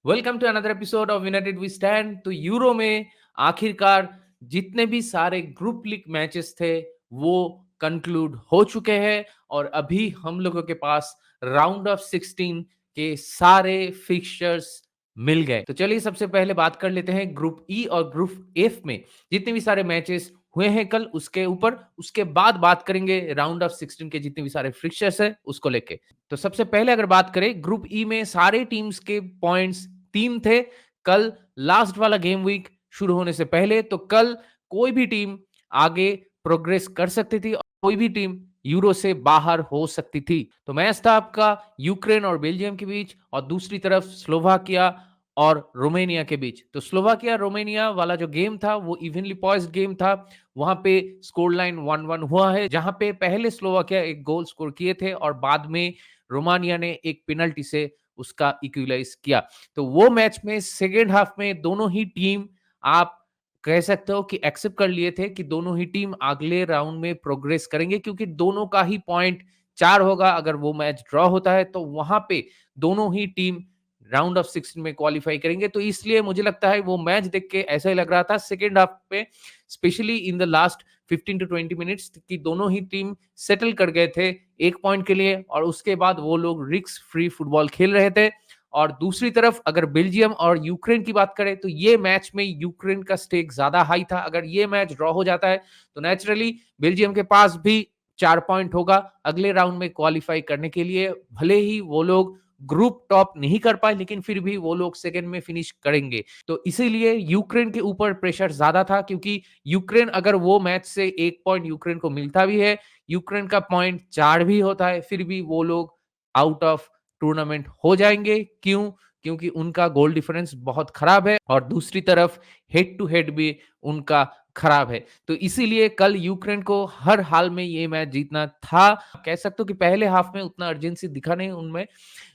Welcome to another episode of United we stand. तो Euro में आखिरकार जितने भी सारे ग्रुप लीग मैचेस थे वो कंक्लूड हो चुके हैं और अभी हम लोगों के पास राउंड ऑफ 16 के सारे फिक्सचर्स मिल गए। तो चलिए सबसे पहले बात कर लेते हैं ग्रुप ई और ग्रुप एफ में जितने भी सारे मैचेस हुए हैं कल उसके ऊपर। उसके बाद बात करेंगे राउंड ऑफ 16 के जितने भी सारे फिक्सचर्स है उसको लेके। तो सबसे पहले अगर बात करें ग्रुप ई में सारे टीम्स के पॉइंट्स 3 थे कल लास्ट वाला गेम वीक शुरू होने से पहले। तो कल कोई भी टीम आगे प्रोग्रेस कर सकती थी और कोई भी टीम यूरो से बाहर हो सकती थी। तो मैच था आपका यूक्रेन और बेल्जियम के बीच और दूसरी तरफ स्लोवाकिया और रोमानिया के बीच। तो स्लोवाकिया रोमानिया वाला जो गेम था वो इवनली पॉइज्ड गेम था। वहां पे स्कोर लाइन 1-1 हुआ है, जहां पे पहले स्लोवाकिया एक गोल स्कोर किए थे और बाद में रोमानिया ने एक पेनल्टी से उसका इक्वलाइज किया। तो वो मैच में सेकेंड हाफ में दोनों ही टीम आप कह सकते हो कि एक्सेप्ट कर लिए थे कि दोनों ही टीम अगले राउंड में प्रोग्रेस करेंगे, क्योंकि दोनों का ही पॉइंट 4 होगा। अगर वो मैच ड्रॉ होता है तो वहां पे दोनों ही टीम राउंड ऑफ 16 में क्वालिफाई करेंगे। तो इसलिए मुझे लगता है वो मैच देख के ऐसा ही लग रहा था सेकेंड हाफ पे, specially in the last 15 to 20 minutes, कि दोनों ही टीम सेटल कर गए थे एक पॉइंट के लिए और उसके बाद वो लोग रिस्क फ्री फुटबॉल खेल रहे थे। और दूसरी तरफ अगर बेल्जियम और यूक्रेन की बात करें तो ये मैच में यूक्रेन का स्टेक ज्यादा हाई था। अगर ये मैच ड्रॉ हो जाता है तो नेचुरली बेल्जियम के पास भी 4 पॉइंट होगा अगले राउंड में क्वालिफाई करने के लिए। भले ही वो लोग ग्रुप टॉप नहीं कर पाए लेकिन फिर भी वो लोग सेकंड में फिनिश करेंगे। तो इसीलिए यूक्रेन के ऊपर प्रेशर ज्यादा था, क्योंकि यूक्रेन अगर वो मैच से 1 पॉइंट यूक्रेन को मिलता भी है, यूक्रेन का पॉइंट 4 भी होता है, फिर भी वो लोग आउट ऑफ टूर्नामेंट हो जाएंगे। क्यों? क्योंकि उनका गोल डिफरेंस बहुत खराब है और दूसरी तरफ हेड टू हेड भी उनका खराब है। तो इसीलिए कल यूक्रेन को हर हाल में ये मैच जीतना था। कह सकते हो कि पहले हाफ में उतना अर्जेंसी दिखा नहीं उनमें,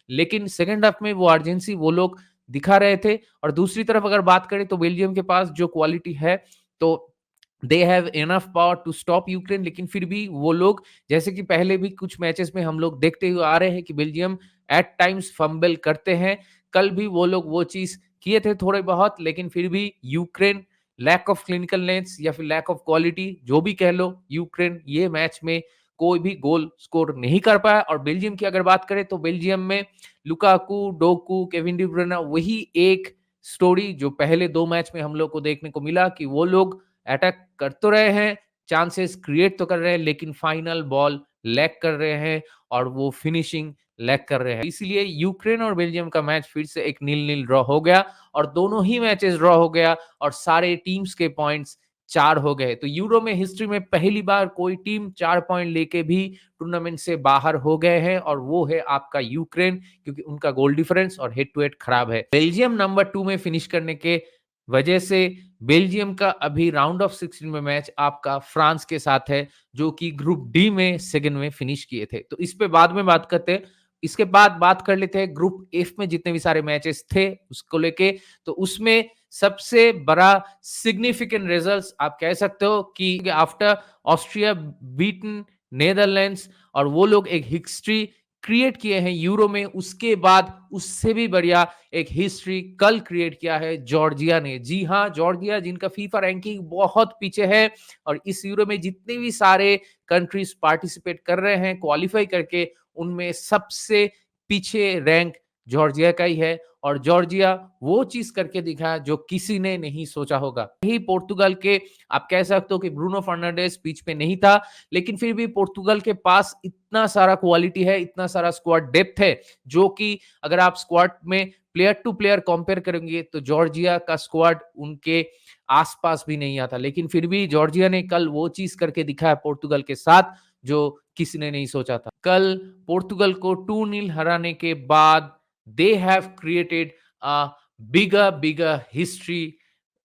लेकिन सेकंड हाफ में वो अर्जेंसी वो लोग दिखा रहे थे। और दूसरी तरफ अगर बात करें तो बेल्जियम के पास जो क्वालिटी है, तो they have enough power to stop Ukraine. लेकिन फिर भी वो लोग, जैसे कि पहले भी कुछ मैचेस में हम लोग देखते हुए आ रहे हैं कि बेल्जियम एट टाइम्स फंबल करते हैं, कल भी वो लोग वो चीज किए थे थोड़े बहुत। लेकिन फिर भी Ukraine lack of clinical lens या फिर लैक ऑफ क्वालिटी जो भी कह लो, यूक्रेन ये मैच में कोई भी गोल स्कोर नहीं कर पाया। और बेल्जियम की अगर बात करें तो बेल्जियम में लुकाकू, डोकू, केविन डी ब्रुयने वही एक स्टोरी जो पहले 2 मैच में हम लोग को देखने को मिला कि वो लोग अटैक कर तो रहे हैं, चांसेस क्रिएट तो कर रहे हैं, लेकिन फाइनल बॉल लैक कर रहे हैं और वो फिनिशिंग लैक कर रहे हैं। इसीलिए यूक्रेन और बेल्जियम का मैच फिर से एक 0-0 ड्रॉ हो गया और दोनों ही मैचेस ड्रॉ हो गया और सारे टीम्स के पॉइंट्स 4 हो गए। तो यूरो में हिस्ट्री में पहली बार कोई टीम 4 पॉइंट लेके भी टूर्नामेंट से बाहर हो गए हैं और वो है आपका यूक्रेन, क्योंकि उनका गोल डिफरेंस और हेड टू हेड खराब है। बेल्जियम नंबर 2 में फिनिश करने के वजह से बेल्जियम का अभी राउंड ऑफ 16 में मैच आपका फ्रांस के साथ है, जो कि ग्रुप डी में सेकंड में फिनिश किए थे। तो इस पे बाद में बात करते हैं। इसके बाद बात कर लेते हैं ग्रुप एफ में जितने भी सारे मैचेस थे उसको लेके। तो उसमें सबसे बड़ा सिग्निफिकेंट रिजल्ट्स आप कह सकते हो कि आफ्टर ऑस्ट्रिया बीटन नेदरलैंड्स, और वो लोग एक हिस्ट्री क्रिएट किए हैं यूरो में। उसके बाद उससे भी बढ़िया एक हिस्ट्री कल क्रिएट किया है जॉर्जिया ने। जी हाँ, जॉर्जिया जिनका फीफा रैंकिंग बहुत पीछे है और इस यूरो में जितने भी सारे कंट्रीज पार्टिसिपेट कर रहे हैं क्वालिफाई करके, उनमें सबसे पीछे रैंक जॉर्जिया का ही है। और जॉर्जिया वो चीज करके दिखा जो किसी ने नहीं सोचा होगा। यही पोर्तुगल के आप कह सकते हो कि ब्रूनो फर्नांडिस पिच पे नहीं था, लेकिन फिर भी पोर्तुगल के पास इतना सारा क्वालिटी है, इतना सारा स्क्वाड डेप्थ है, जो कि अगर आप स्क्वाड में प्लेयर टू प्लेयर कंपेयर करेंगे तो जॉर्जिया का स्क्वाड उनके आसपास भी नहीं आता। लेकिन फिर भी जॉर्जिया ने कल वो चीज करके दिखाया पोर्तुगल के साथ जो किसी ने नहीं सोचा था। कल पोर्तुगल को 2-0 हराने के बाद they have created a bigger bigger history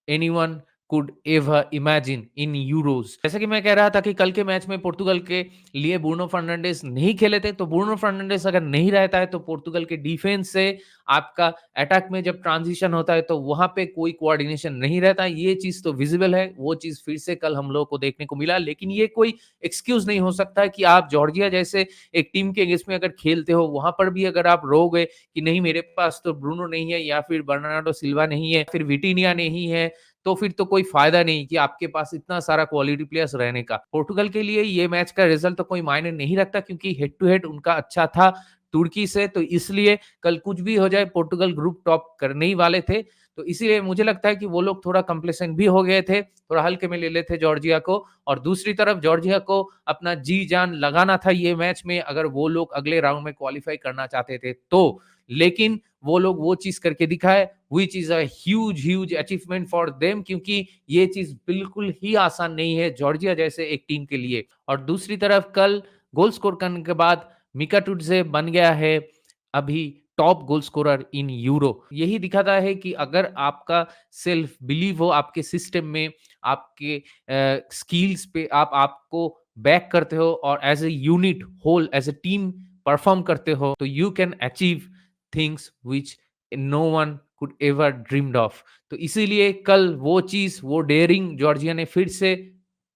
anyone could ever imagine in Euros। जैसा कि मैं कह रहा था कि कल के मैच में पोर्तुगल के लिए ब्रूनो फर्नांडिस नहीं खेले थे, तो ब्रूनो फर्नांडिस अगर नहीं रहता है तो पोर्तुगल के डिफेंस से आपका अटैक में जब ट्रांजिशन होता है तो वहां पे कोई कोऑर्डिनेशन नहीं रहता। ये चीज तो विजिबल है, वो चीज फिर से कल हम लोगों को देखने को मिला। लेकिन ये कोई एक्सक्यूज नहीं हो सकता कि आप जॉर्जिया जैसे एक टीम के अगेंस्ट में अगर खेलते हो, वहां पर भी अगर आप रहोगे कि नहीं मेरे पास तो ब्रूनो नहीं है, या फिर बर्नार्डो सिल्वा नहीं है, फिर विटिनिया नहीं है, तो फिर तो कोई फायदा नहीं कि आपके पास इतना सारा क्वालिटी प्लेयर्स रहने का। पोर्टुगल के लिए ये मैच का रिजल्ट तो कोई मायने नहीं रखता, क्योंकि हेड टू हेड उनका अच्छा था तुर्की से, तो इसलिए कल कुछ भी हो जाए पोर्टुगल ग्रुप टॉप करने ही वाले थे। तो इसीलिए मुझे लगता है कि वो लोग थोड़ा कंप्लेसेंट भी हो गए थे, थोड़ा हल्के में ले लेते जॉर्जिया को। और दूसरी तरफ जॉर्जिया को अपना जी जान लगाना था ये मैच में, अगर वो लोग अगले राउंड में क्वालिफाई करना चाहते थे तो। लेकिन वो लोग वो चीज करके दिखाए, which is a huge achievement for them, क्योंकि ये चीज बिल्कुल ही आसान नहीं है जॉर्जिया जैसे एक टीम के लिए। और दूसरी तरफ कल गोल स्कोर करने के बाद मिका टुडजे बन गया है अभी टॉप गोल स्कोरर इन यूरो। यही दिखाता है कि अगर आपका सेल्फ बिलीव हो आपके सिस्टम में, आपके स्किल्स पे, आप आपको बैक करते हो और as a unit whole as a team perform करते हो, तो you can achieve things which no one could ever dreamed of. तो इसीलिए कल वो चीज, वो डेयरिंग जॉर्जिया ने फिर से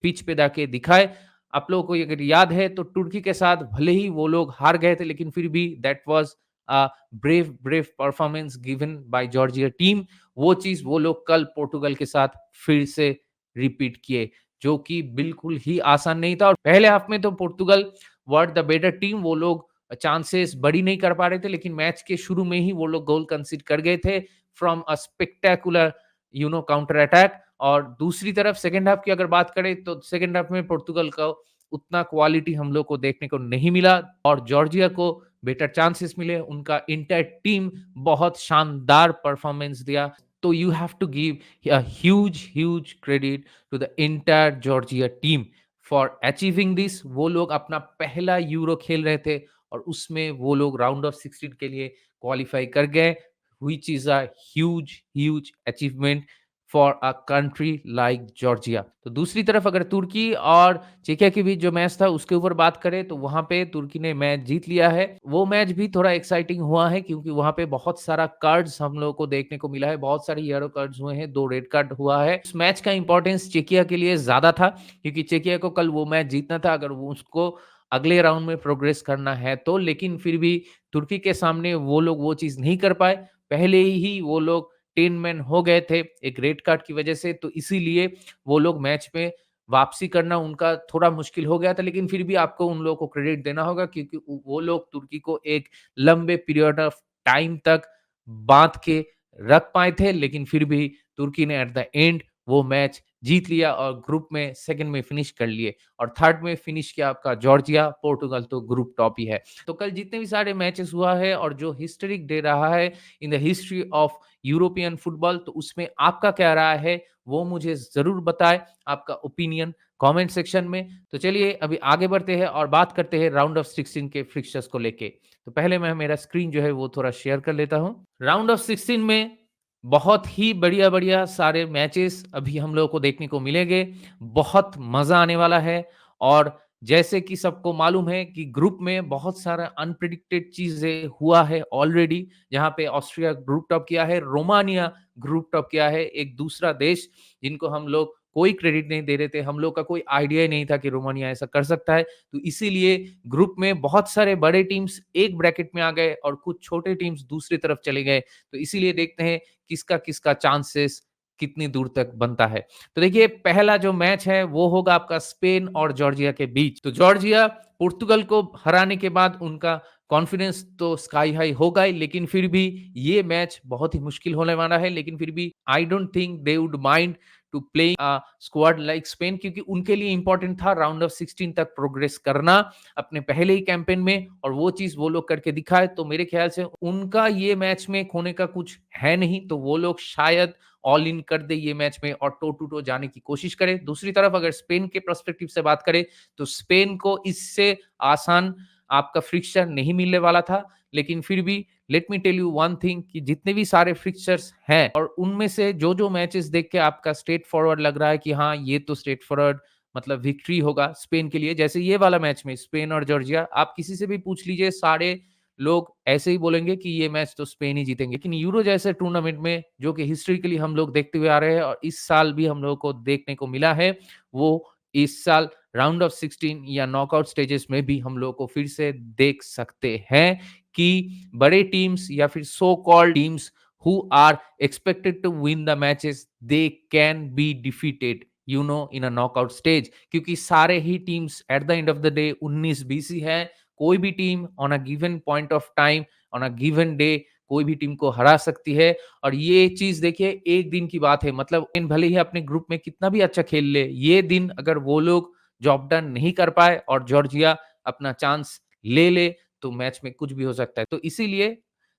पिच पे जाके दिखाए। आप लोगों को अगर याद है तो तुर्की के साथ भले ही वो लोग हार गए थे, लेकिन फिर भी that was a brave performance given by Georgia team. वो चीज वो लोग कल पोर्टुगल के साथ फिर से रिपीट किए, जो कि बिल्कुल ही आसान नहीं था। और पहले हाफ में तो Portugal were the better team, वो लोग चांसेस बड़ी नहीं कर पा रहे थे, लेकिन मैच के शुरू में ही वो लोग गोल कंसीड कर गए थे from a spectacular counter attack. और दूसरी तरफ सेकंड हाफ की अगर बात करें तो सेकंड हाफ में पोर्तुगल का उतना क्वालिटी हम लोग को देखने को नहीं मिला, और जॉर्जिया को बेटर चांसेस मिले। उनका इंटायर टीम बहुत शानदार परफॉर्मेंस दिया। तो you have to give a huge credit to the entire Georgia team for achieving this. वो लोग अपना पहला यूरो खेल रहे थे और उसमें वो लोग राउंड ऑफ 16 के लिए क्वालिफाई कर गए, which is a huge achievement for a country like Georgia. तो दूसरी तरफ अगर तुर्की और चेकिया के बीच जो मैच था उसके ऊपर बात करें तो वहां पे तुर्की ने मैच जीत लिया है। वो मैच भी थोड़ा एक्साइटिंग हुआ है, क्योंकि वहां पे बहुत सारा कार्ड्स हम लोगों को देखने को मिला है, बहुत सारे येलो कार्ड्स हुए हैं, 2 रेड कार्ड हुआ है। इस मैच का इंपॉर्टेंस चेकिया के लिए ज्यादा था, क्योंकि चेकिया को कल वो मैच जीतना था अगर वो उसको अगले राउंड में प्रोग्रेस करना है तो। लेकिन फिर भी तुर्की के सामने वो लोग वो चीज नहीं कर पाए, पहले ही वो लोग 10 मैन हो गए थे एक रेड कार्ड की वजह से, तो इसीलिए वो लोग मैच में वापसी करना उनका थोड़ा मुश्किल हो गया था। लेकिन फिर भी आपको उन लोगों को क्रेडिट देना होगा, क्योंकि वो लोग तुर्की को एक लंबे पीरियड ऑफ टाइम तक बांध के रख पाए थे। लेकिन फिर भी तुर्की ने एट द एंड वो मैच जीत लिया और ग्रुप में सेकंड में फिनिश कर लिए, और थर्ड में फिनिश किया आपका जॉर्जिया। पोर्टुगल तो ग्रुप टॉप ही है। तो कल जितने भी सारे मैचेस हुआ है और जो हिस्टोरिक डे रहा है in the history of European football, तो उसमें आपका क्या राय है वो मुझे जरूर बताएं, आपका ओपिनियन कमेंट सेक्शन में। तो चलिए अभी आगे बढ़ते हैं और बात करते हैं राउंड ऑफ 16 के फिक्सचर्स को लेके। तो पहले मैं मेरा स्क्रीन जो है वो थोड़ा शेयर कर लेता हूं। राउंड ऑफ 16 में बहुत ही बढ़िया बढ़िया सारे मैचेस अभी हम लोगों को देखने को मिलेंगे, बहुत मजा आने वाला है। और जैसे कि सबको मालूम है कि ग्रुप में बहुत सारा अनप्रिडिक्टेड चीजें हुआ है ऑलरेडी, जहां पे ऑस्ट्रिया ग्रुप टॉप किया है, रोमानिया ग्रुप टॉप किया है, एक दूसरा देश जिनको हम लोग कोई क्रेडिट नहीं दे रहे थे, हम लोग का कोई आइडिया ही नहीं था कि रोमानिया ऐसा कर सकता है। तो इसीलिए ग्रुप में बहुत सारे बड़े टीम्स एक ब्रैकेट में आ गए और कुछ छोटे टीम्स दूसरी तरफ चले गए। तो इसीलिए देखते हैं किसका किसका चांसेस कितनी दूर तक बनता है। तो देखिए पहला जो मैच है वो होगा आपका स्पेन और जॉर्जिया के बीच। तो जॉर्जिया पुर्तगाल को हराने के बाद उनका कॉन्फिडेंस तो स्काई हाई होगा ही, लेकिन फिर भी ये मैच बहुत ही मुश्किल होने वाला है। लेकिन फिर भी I don't think they would mind to play a squad like Spain, क्योंकि उनके लिए इंपॉर्टेंट था राउंड ऑफ 16 तक प्रोग्रेस करना अपने पहले ही कैंपेन में, और वो चीज वो लोग करके दिखाए। तो मेरे ख्याल से उनका ये मैच में खोने का कुछ है नहीं, तो वो लोग शायद ऑल इन कर दे ये मैच में और टो टू टो जाने की कोशिश करे। दूसरी तरफ अगर स्पेन के पर्सपेक्टिव से बात करें तो स्पेन को इससे आसान आपका फ्रिक्चर नहीं मिलने वाला था, लेकिन फिर भी let me tell you one thing कि जितने भी सारे फिक्सचर्स हैं और उनमें से जो मैचेस देख के आपका स्ट्रेट फॉरवर्ड लग रहा है कि हाँ, ये तो स्ट्रेट फॉरवर्ड मतलब विक्ट्री होगा स्पेन के लिए। जैसे ये वाला मैच में स्पेन और जॉर्जिया, आप किसी से भी पूछ लीजिए, सारे लोग ऐसे ही बोलेंगे कि ये मैच तो स्पेन ही जीतेंगे। लेकिन यूरो जैसे टूर्नामेंट में जो कि हिस्ट्रिकली हम लोग देखते हुए आ रहे हैं और इस साल भी हम लोगों को देखने को मिला है, वो इस साल राउंड ऑफ 16 या नॉकआउट स्टेजेस में भी हम लोगों को फिर से देख सकते हैं कि बड़े टीम्स या फिर so called teams who are expected to win the matches, they can be defeated in a knockout stage, क्योंकि सारे ही teams at the end of the day 19-20 ही है। कोई भी team on a given point of time, on a given day कोई भी team को हरा सकती है। और ये चीज देखिए, एक दिन की बात है, मतलब भले ही अपने ग्रुप में कितना भी अच्छा खेल ले, ये दिन अगर वो लोग जॉब डन नहीं कर पाए और जॉर्जिया अपना चांस ले ले, तो मैच में कुछ भी हो सकता है। तो इसीलिए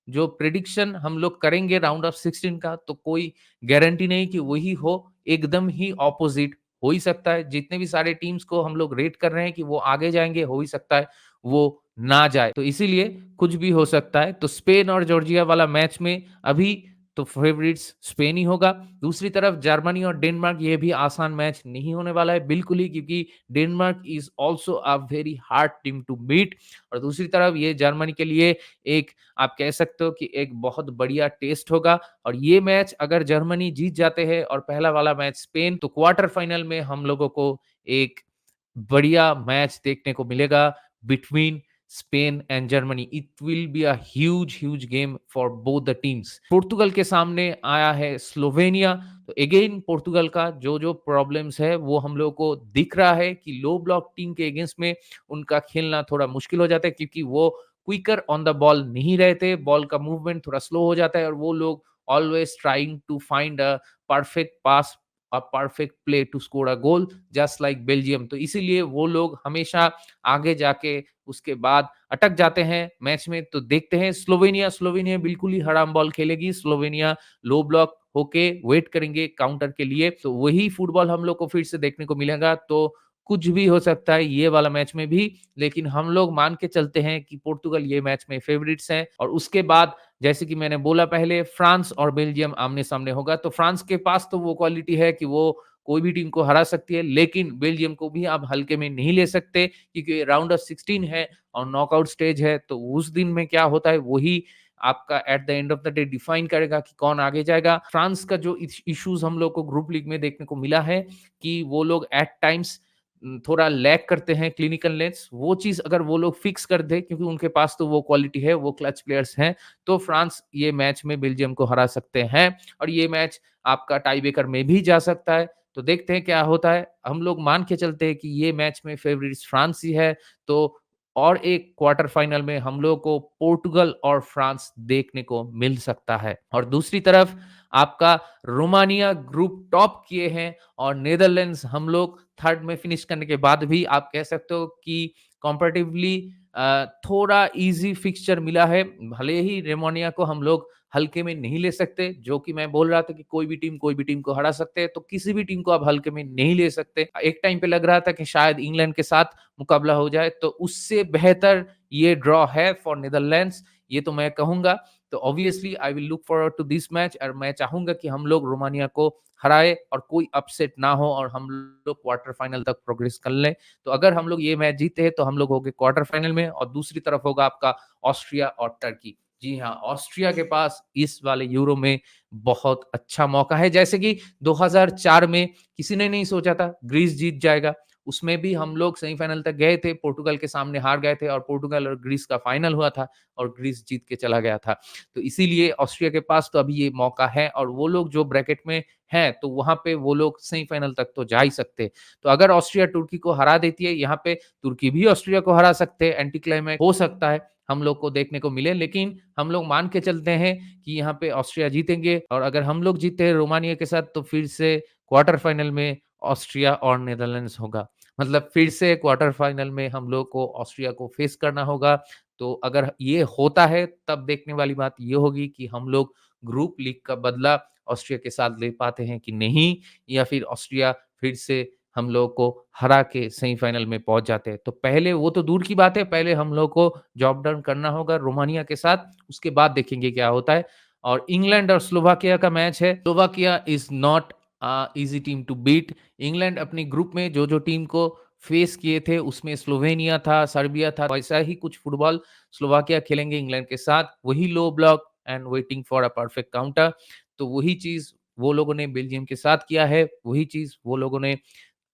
जो प्रेडिक्शन हम लोग करेंगे राउंड ऑफ 16 का, तो कोई गारंटी नहीं कि वही हो, एकदम ही ऑपोजिट हो ही सकता है। जितने भी सारे टीम्स को हम लोग रेट कर रहे हैं कि वो आगे जाएंगे, हो ही सकता है वो ना जाए। तो इसीलिए कुछ भी हो सकता है। तो स्पेन और जॉर्जिया वाला मैच में अभी तो फेवरेट्स स्पेन ही होगा। दूसरी तरफ जर्मनी और डेनमार्क, ये भी आसान मैच नहीं होने वाला है बिल्कुल ही, क्योंकि Denmark is also a very hard team to beat. और दूसरी तरफ ये जर्मनी के लिए एक, आप कह सकते हो कि एक बहुत बढ़िया टेस्ट होगा। और ये मैच अगर जर्मनी जीत जाते हैं और पहला वाला मैच स्पेन, तो क्वार्टर फाइनल में हम लोगों को एक बढ़िया मैच देखने को मिलेगा between Spain and Germany. It will be a huge game for both the teams. Portugal के सामने आया है स्लोवेनिया। तो अगेन पोर्तुगल का जो प्रॉब्लम्स है वो हम लोग को दिख रहा है कि लो ब्लॉक टीम के अगेंस्ट में उनका खेलना थोड़ा मुश्किल हो जाता है, क्योंकि वो क्विकर ऑन द बॉल नहीं रहते, बॉल का मूवमेंट थोड़ा स्लो हो जाता है और वो लोग always trying to find a perfect pass, a perfect play to score a goal, just like Belgium. तो इसीलिए वो लोग हमेशा आगे जाके उसके बाद अटक जाते हैं मैच में। तो देखते हैं स्लोवेनिया, स्लोवेनिया बिल्कुल ही हराम बॉल खेलेगी। स्लोवेनिया लो ब्लॉक होके वेट करेंगे काउंटर के लिए, तो वही फुटबॉल हम लोग को फिर से देखने को मिलेगा। तो कुछ भी हो सकता है ये वाला मैच में भी, लेकिन हम लोग मान के चलते हैं कि पोर्तुगल ये मैच में फेवरेट्स हैं। और उसके बाद जैसे कि मैंने बोला पहले, फ्रांस और बेल्जियम आमने-सामने होगा। तो फ्रांस के पास तो वो क्वालिटी है कि वो कोई भी टीम को हरा सकती है, लेकिन बेल्जियम को भी आप हल्के में नहीं ले सकते, क्योंकि राउंड ऑफ 16 है और नॉकआउट स्टेज है। तो उस दिन में क्या होता है वही आपका eight the end of the day define करेगा कि कौन आगे जाएगा। फ्रांस का जो इश्यूज हम लोग को ग्रुप लीग में देखने को मिला है कि वो लोग एट टाइम्स थोड़ा लैक करते हैं क्लिनिकल लेंस, वो चीज अगर वो लोग फिक्स कर दे, क्योंकि उनके पास तो वो क्वालिटी है, वो क्लच प्लेयर्स हैं, तो फ्रांस ये मैच में बेल्जियम को हरा सकते हैं और ये मैच आपका टाई ब्रेकर में भी जा सकता है। तो देखते हैं क्या होता है। हम लोग मान के चलते हैं कि ये मैच में फेवरेट्स फ्रांस ही है। तो और एक क्वार्टर फाइनल में हम लोग को पोर्टुगल और फ्रांस देखने को मिल सकता है। और दूसरी तरफ आपका रोमानिया ग्रुप टॉप किए हैं और नीदरलैंड्स हम लोग थर्ड में फिनिश करने के बाद भी आप कह सकते हो कि कंपैरेटिवली थोड़ा इजी फिक्सचर मिला है। भले ही रोमानिया को हम लोग हल्के में नहीं ले सकते, जो कि मैं बोल रहा था कि कोई भी टीम को हरा सकते हैं, तो किसी भी टीम को आप हल्के में नहीं ले सकते। एक टाइम पे लग रहा था कि शायद इंग्लैंड के साथ मुकाबला हो जाए, तो उससे बेहतर ये ड्रॉ है फॉर नीदरलैंड्स, ये तो मैं कहूंगा। तो obviously I will look forward to this match और मैं चाहूंगा कि हम लोग रोमानिया को हराए और कोई अपसेट ना हो और हम लोग क्वार्टर फाइनल तक प्रोग्रेस कर लें। तो अगर हम लोग ये मैच जीते हैं तो हम लोग हो गए क्वार्टर फाइनल में और दूसरी तरफ होगा आपका ऑस्ट्रिया और टर्की। जी हाँ, ऑस्ट्रिया के पास इस वाले यूरो में बहुत अच्छा मौका है। जैसे कि 2004 में किसी ने नहीं सोचा था ग्रीस जीत जाएगा, उसमें भी हम लोग सेमीफाइनल तक गए थे, पोर्टुगल के सामने हार गए थे और पोर्टुगल और ग्रीस का फाइनल हुआ था और ग्रीस जीत के चला गया था। तो इसीलिए ऑस्ट्रिया के पास तो अभी ये मौका है और वो लोग जो ब्रैकेट में हैं, तो वहाँ पे वो लोग सेमीफाइनल तक तो जा ही सकते। तो अगर ऑस्ट्रिया तुर्की को हरा देती है, यहाँ पे तुर्की भी ऑस्ट्रिया को हरा सकते हैं, एंटी क्लाइमैक्स हो सकता है हम लोग को देखने को मिले, लेकिन हम लोग मान के चलते हैं कि यहाँ पे ऑस्ट्रिया जीतेंगे और अगर हम लोग जीते हैं रोमानिया के साथ, तो फिर से क्वार्टर फाइनल में ऑस्ट्रिया और नीदरलैंड्स होगा। मतलब फिर से क्वार्टर फाइनल में हम लोग को ऑस्ट्रिया को फेस करना होगा। तो अगर ये होता है, तब देखने वाली बात ये होगी कि हम लोग ग्रुप लीग का बदला ऑस्ट्रिया के साथ ले पाते हैं कि नहीं, या फिर ऑस्ट्रिया फिर से हम लोग को हरा के सेमीफ़ाइनल में पहुँच जाते हैं। तो पहले वो तो दूर की बात है, पहले हम लोग को जॉब डन करना होगा रोमानिया के साथ, उसके बाद देखेंगे क्या होता है। और इंग्लैंड और स्लोवाकिया का मैच है। Slovakia is not easy team to beat. England अपनी ग्रुप में जो-जो टीम को फेस किए थे, उसमें स्लोवेनिया था, सर्बिया था, वैसा ही कुछ फुटबॉल स्लोवाकिया खेलेंगे इंग्लैंड के साथ। वही लो block and waiting for a perfect counter. तो वही चीज़ वो लोगों ने बेल्जियम के साथ किया है, वही चीज़ वो लोगों ने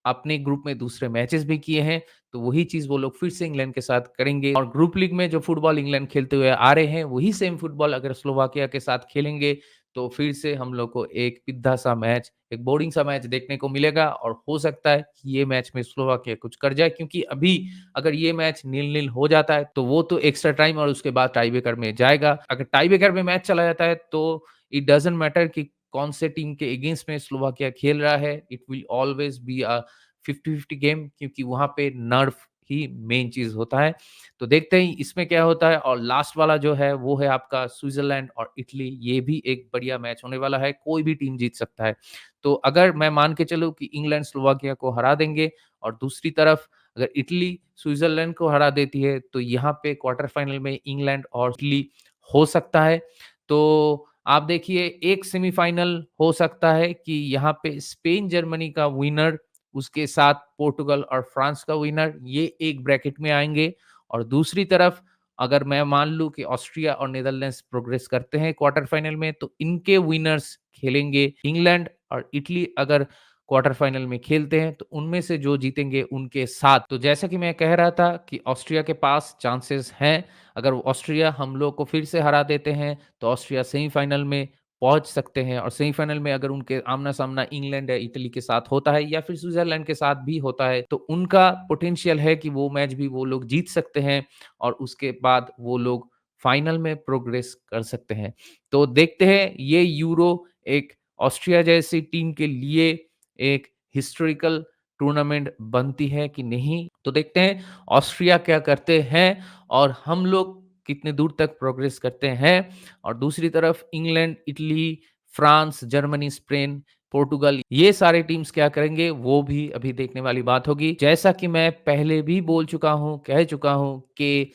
अपने ग्रुप में दूसरे मैचेस भी किए हैं, तो वही चीज़ वो लोग फिर से इंग्लैंड के साथ करेंगे और ग्रुप लीग में जो फुटबॉल इंग्लैंड खेलते हुए आ रहे हैं, वही सेम फुटबॉल अगर स्लोवाकिया के साथ खेलेंगे, तो फिर से हम लोग को एक पिद्धा-सा मैच, एक बोरिंग सा मैच देखने को मिलेगा और हो सकता है कि ये मैच में स्लोवाकिया कुछ कर जाए क्योंकि अभी अगर ये मैच नील-नील हो जाता है, तो वो तो एक्स्ट्रा टाइम और उसके बाद टाई ब्रेकर में जाएगा। अगर टाई ब्रेकर में मैच चला जाता है, तो इट डज़न्ट मैटर कि कौन से टीम के अगेंस्ट में स्लोवाकिया खेल रहा है, it will always be a 50-50 game क्योंकि वहाँ पे नर्व ही मेन चीज़ होता है। तो देखते हैं इसमें क्या होता है और लास्ट वाला जो है वो है आपका स्विट्ज़रलैंड और इटली। ये भी एक बढ़िया मैच होने वाला है, कोई भी टीम जीत सकता है। तो अगर मैं मान के चलूँ कि इंग्लैंड स्लोवाकिया को हरा देंगे और दूसरी तरफ अगर इटली स्विट्ज़रलैंड को हरा देती है, तो यहाँ पे क्वार्टर फाइनल में इंग्लैंड और इटली हो सकता है। तो आप देखिए एक सेमीफ़ाइनल हो सकता है कि यहाँ पे स्पेन जर्मनी का विनर उसके साथ पोर्टुगल और फ्रांस का विनर ये एक ब्रैकेट में आएँगे और दूसरी तरफ अगर मैं मान लूँ कि ऑस्ट्रिया और नीदरलैंड्स प्रोग्रेस करते हैं क्वार्टर फाइनल में तो इनके विनर्स खेलेंगे इंग्लैंड और इटली अगर क्वार्टर फाइनल में खेलते हैं तो उनमें से जो जीतेंगे उनके साथ। तो जैसा कि मैं कह रहा था कि ऑस्ट्रिया के पास चांसेस हैं, अगर ऑस्ट्रिया हम लोग को फिर से हरा देते हैं तो ऑस्ट्रिया सेमीफाइनल में पहुँच सकते हैं और सेमीफाइनल में अगर उनके आमना-सामना इंग्लैंड या इटली के साथ होता है या फिर स्विट्ज़रलैंड के साथ भी होता है, तो उनका पोटेंशियल है कि वो मैच भी वो लोग जीत सकते हैं और उसके बाद वो लोग फाइनल में प्रोग्रेस कर सकते हैं। तो देखते हैं ये यूरो एक ऑस्ट्रिया जैसी टीम के लिए एक हिस्टोरिकल टूर्नामेंट बनती है कि नहीं? तो देखते हैं ऑस्ट्रिया क्या करते हैं और हम लोग कितने दूर तक प्रोग्रेस करते हैं और दूसरी तरफ England, Italy, France, Germany, Spain, Portugal ये सारे टीम्स क्या करेंगे वो भी अभी देखने वाली बात होगी। जैसा कि मैं पहले भी बोल चुका हूँ, कह चुका हूँ कि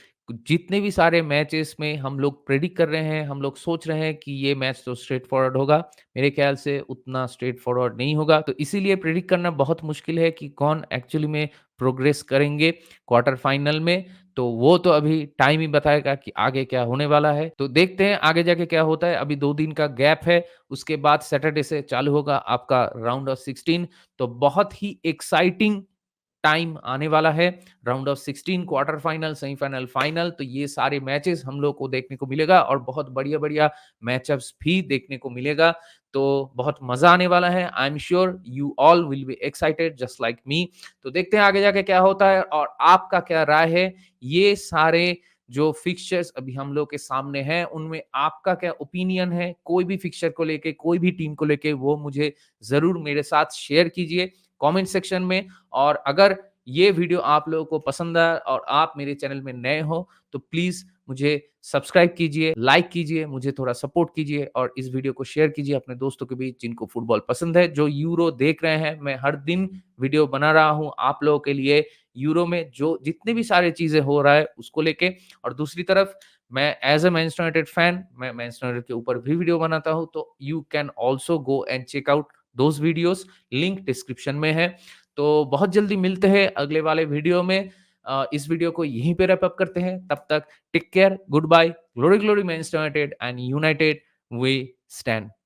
जितने भी सारे मैचेस में हम लोग प्रेडिक्ट कर रहे हैं, हम लोग सोच रहे हैं कि ये मैच तो स्ट्रेट फॉरवर्ड होगा। मेरे ख्याल से उतना स्ट्रेट फॉरवर्ड नहीं होगा। तो इसीलिए प्रेडिक्ट करना बहुत मुश्किल है कि कौन एक्चुअली में प्रोग्रेस करेंगे क्वार्टर फाइनल में। तो वो तो अभी टाइम ही बताएगा कि आगे क्या होने वाला है। तो देखते हैं आगे जाके क्या होता है। अभी 2 दिन का गैप है, उसके बाद सैटरडे से चालू होगा आपका राउंड ऑफ 16 तो बहुत ही एक्साइटिंग टाइम आने वाला है। Round of 16 quarter final, semifinal, final तो ये सारे मैचेस हम लोग को देखने को मिलेगा और बहुत बढ़िया-बढ़िया मैचअप्स भी देखने को मिलेगा। तो बहुत मज़ा आने वाला है। I am sure you all will be excited just like me. तो देखते हैं आगे जाके क्या होता है और आपका क्या राय है? ये सारे जो फिक्सचर्स अभी हम लोग के सामने हैं, उनमें आपका क्या ओपिनियन है? कोई भी फिक्सचर को लेके, कोई भी टीम को लेके वो मुझे ज़रूर मेरे साथ शेयर कीजिए कमेंट सेक्शन में और अगर ये वीडियो आप लोगों को पसंद आया और आप मेरे चैनल में नए हो तो प्लीज़ मुझे सब्सक्राइब कीजिए, लाइक कीजिए, मुझे थोड़ा सपोर्ट कीजिए और इस वीडियो को शेयर कीजिए अपने दोस्तों के बीच जिनको फुटबॉल पसंद है, जो यूरो देख रहे हैं। मैं हर दिन वीडियो बना रहा हूँ आप लोगों के लिए यूरो में जो जितने भी सारी चीज़ें हो रहा है उसको लेके और दूसरी तरफ मैं as a Manchester United fan मैं मैनचेस्टर यूनाइटेड के ऊपर भी वीडियो बनाता हूँ तो you can also go and check out those videos link description में है। तो बहुत जल्दी मिलते हैं अगले वाले वीडियो में। इस वीडियो को यहीं पे रैप अप करते हैं। तब तक take care, goodbye, glory glory Manchester United and United we stand.